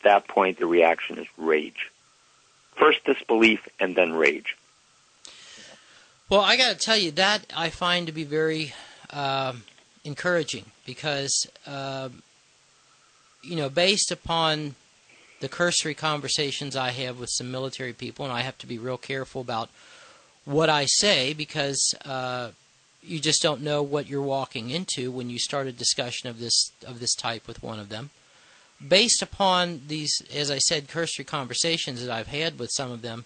at that point the reaction is rage. First disbelief and then rage. Well, I got to tell you, that I find to be very encouraging because, based upon the cursory conversations I have with some military people, and I have to be real careful about what I say because you just don't know what you're walking into when you start a discussion of this type with one of them. Based upon these, as I said, cursory conversations that I've had with some of them,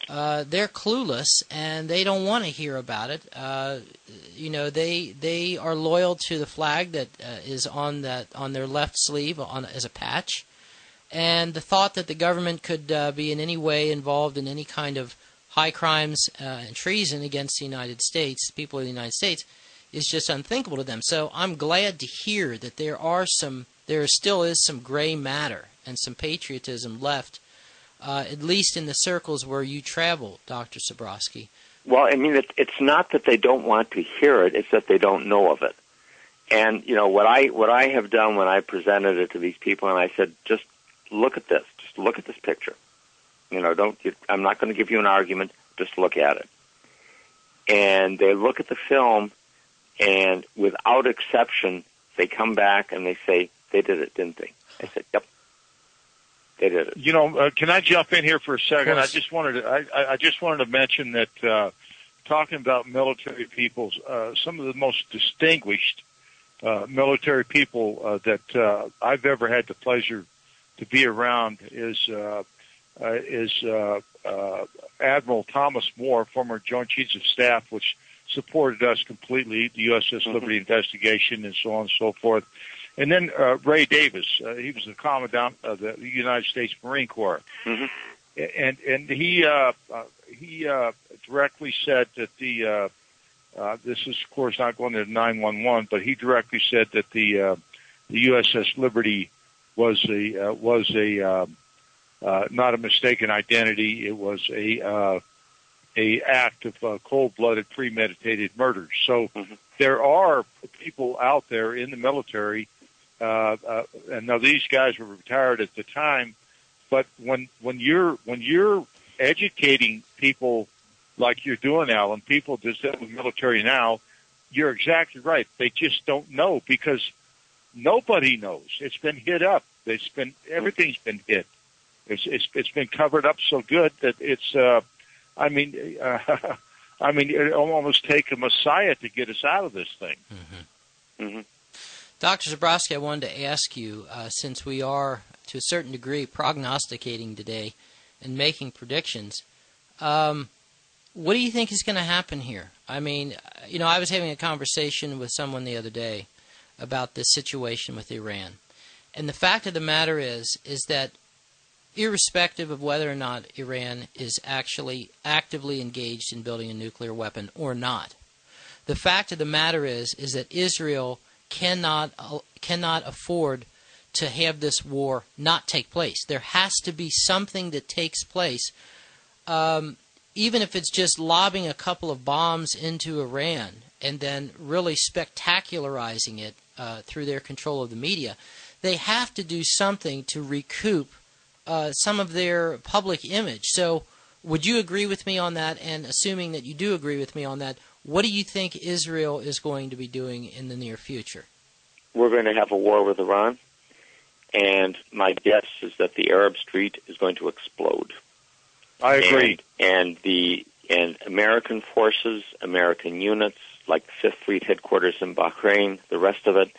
they're clueless and they don't want to hear about it. They are loyal to the flag that is on their left sleeve as a patch, and the thought that the government could be in any way involved in any kind of high crimes and treason against the United States, people of the United States, is just unthinkable to them. So I'm glad to hear that there still is some gray matter and some patriotism left, at least in the circles where you travel, Dr. Sabrosky. Well, I mean, it's not that they don't want to hear it; it's that they don't know of it. And what I have done when I presented it to these people, and I said, just look at this. Just look at this picture. I'm not going to give you an argument. Just look at it. And they look at the film, and without exception, they come back and they say, they did it, didn't they? I said, yep, they did it. Can I jump in here for a second? I just wanted to mention that talking about military people, some of the most distinguished military people that I've ever had the pleasure to be around is Admiral Thomas Moore, former Joint Chiefs of Staff, which supported us completely, the USS Liberty investigation and so on and so forth. And then Ray Davis, he was the commandant of the United States Marine Corps. Mm-hmm. And he directly said that this is, of course, not going to 911, but he directly said that the USS Liberty was not a mistaken identity. It was a act of cold-blooded, premeditated murder. So there are people out there in the military, and now these guys were retired at the time. But when you're educating people like you're doing, Alan, people just in the military now, you're exactly right. They just don't know because nobody knows. It's been hid up. Everything's been hid. It's been covered up so good that it's. It almost take a messiah to get us out of this thing. Mm-hmm. Mm-hmm. Dr. Sabrosky, I wanted to ask you, since we are to a certain degree prognosticating today and making predictions, what do you think is going to happen here? I mean, I was having a conversation with someone the other day about this situation with Iran, and the fact of the matter is that irrespective of whether or not Iran is actually actively engaged in building a nuclear weapon or not, the fact of the matter is that Israel cannot afford to have this war not take place. There has to be something that takes place, even if it's just lobbing a couple of bombs into Iran and then really spectacularizing it through their control of the media. They have to do something to recoup some of their public image. So would you agree with me on that? And assuming that you do agree with me on that, what do you think Israel is going to be doing in the near future? We're going to have a war with Iran, and my guess is that the Arab Street is going to explode. I agree. And American forces, American units, like the Fifth Fleet headquarters in Bahrain, the rest of it,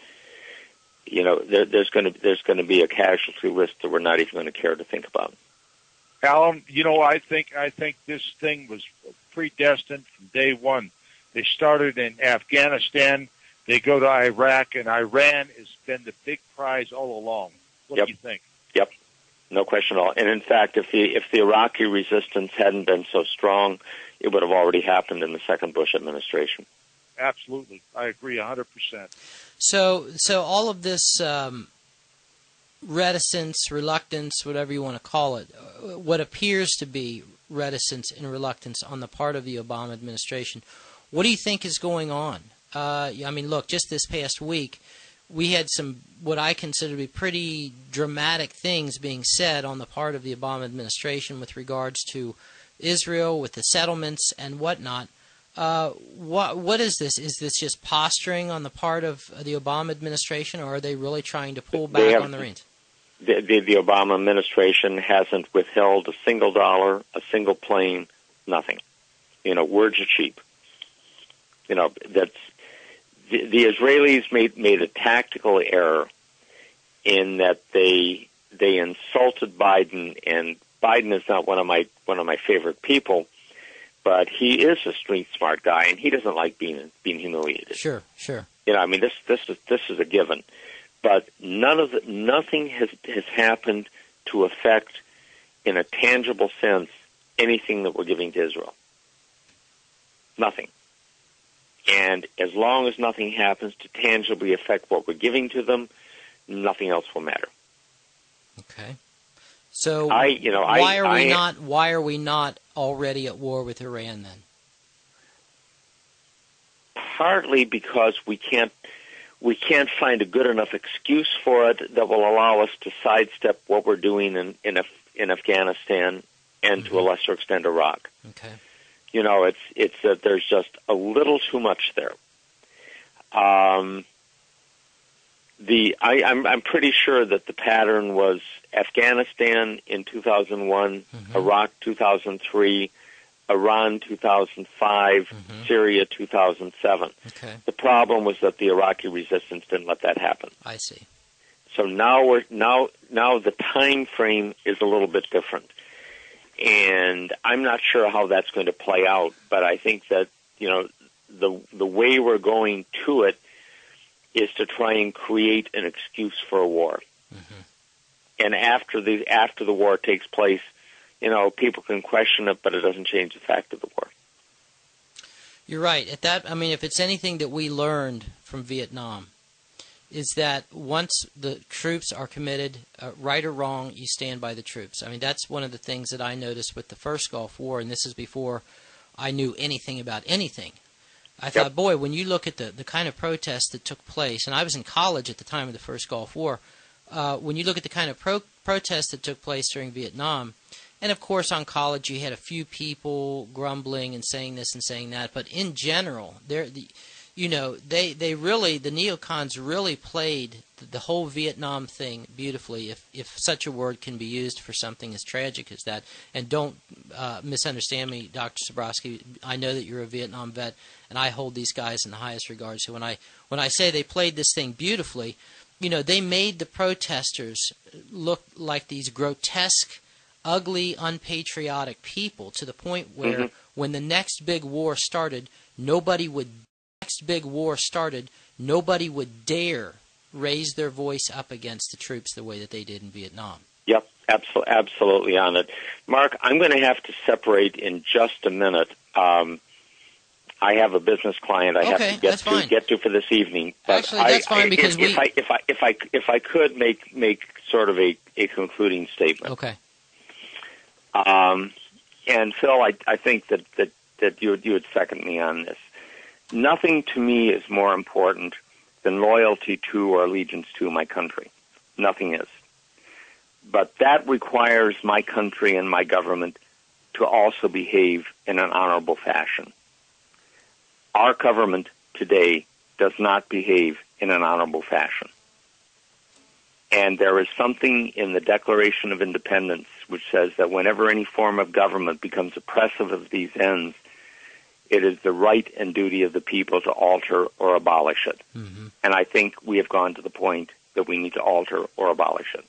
there's going to be a casualty list that we're not even going to care to think about. Alan, I think this thing was predestined from day one. They started in Afghanistan, they go to Iraq, and Iran has been the big prize all along. What do you think? Yep, no question at all. And in fact, if the Iraqi resistance hadn't been so strong, it would have already happened in the second Bush administration. Absolutely, I agree 100%. So all of this reticence, reluctance, whatever you want to call it, what appears to be reticence and reluctance on the part of the Obama administration, what do you think is going on? Look, just this past week, we had some what I consider to be pretty dramatic things being said on the part of the Obama administration with regards to Israel, with the settlements and whatnot. What is this? Is this just posturing on the part of the Obama administration, or are they really trying to pull back on the reins? The Obama administration hasn't withheld a single dollar, a single plane, nothing. Words are cheap. That's the Israelis made a tactical error in that they insulted Biden, and Biden is not one of my favorite people, but he is a street smart guy, and he doesn't like being humiliated. Sure. This is a given, but nothing has happened to affect, in a tangible sense, anything that we're giving to Israel. Nothing. And as long as nothing happens to tangibly affect what we're giving to them, nothing else will matter. Okay. So why are we not already at war with Iran then? Partly because we can't find a good enough excuse for it that will allow us to sidestep what we're doing in Afghanistan and to a lesser extent Iraq. Okay. It's that there's just a little too much there. I'm pretty sure that the pattern was Afghanistan in 2001, Iraq 2003, Iran 2005, Syria 2007. Okay. The problem was that the Iraqi resistance didn't let that happen. I see. So now the time frame is a little bit different. And I'm not sure how that's going to play out, but I think that, the way we're going to it is to try and create an excuse for a war. And after the war takes place, people can question it, but it doesn't change the fact of the war. You're right. If it's anything that we learned from Vietnam, is that once the troops are committed, right or wrong, you stand by the troops. That's one of the things that I noticed with the first Gulf War, and this is before I knew anything about anything. I thought, boy, when you look at the kind of protests that took place, and I was in college at the time of the first Gulf War, when you look at the kind of protests that took place during Vietnam, and of course on college you had a few people grumbling and saying this and saying that, but in general, the neocons really played the whole Vietnam thing beautifully, if such a word can be used for something as tragic as that. And don't misunderstand me, Dr. Sabrosky. I know that you're a Vietnam vet, and I hold these guys in the highest regard. So when I say they played this thing beautifully, they made the protesters look like these grotesque, ugly, unpatriotic people, to the point where when the next big war started, nobody would dare raise their voice up against the troops the way that they did in Vietnam. Yep, absolutely on it. Mark, I'm going to have to separate in just a minute. I have a business client I have to get to for this evening. But actually, that's fine because if I could make sort of a concluding statement. Okay. And Phil, I think that you would second me on this. Nothing to me is more important than loyalty to or allegiance to my country. Nothing is. But that requires my country and my government to also behave in an honorable fashion. Our government today does not behave in an honorable fashion. And there is something in the Declaration of Independence which says that whenever any form of government becomes oppressive of these ends, it is the right and duty of the people to alter or abolish it. And I think we have gone to the point that we need to alter or abolish it.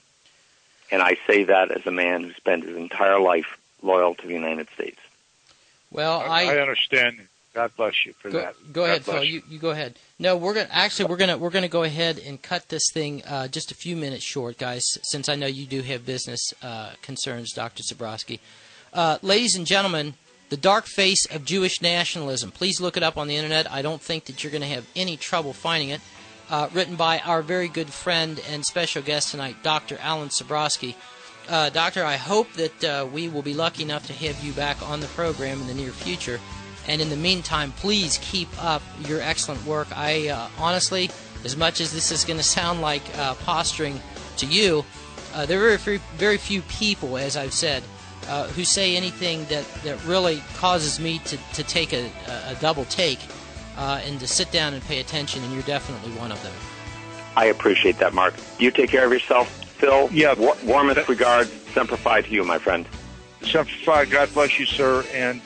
And I say that as a man who spent his entire life loyal to the United States. Well, I understand. God bless you for that. Go ahead, Phil. You go ahead. No, we're gonna go ahead and cut this thing just a few minutes short, guys, since I know you do have business concerns, Dr. Sabrosky. Ladies and gentlemen, The Dark Face of Jewish Nationalism. Please look it up on the internet. I don't think that you're going to have any trouble finding it. Written by our very good friend and special guest tonight, Dr. Alan Sabrosky. Doctor, I hope that we will be lucky enough to have you back on the program in the near future. And in the meantime, please keep up your excellent work. I honestly, as much as this is going to sound like posturing to you, there are very few people, as I've said, who say anything that really causes me to take a double take and to sit down and pay attention, and you're definitely one of them. I appreciate that, Mark. You take care of yourself, Phil. Yeah. Warmest regards. Semper Fi to you, my friend. Semper Fi. God bless you, sir. And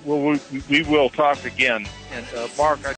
we will talk again. And Mark,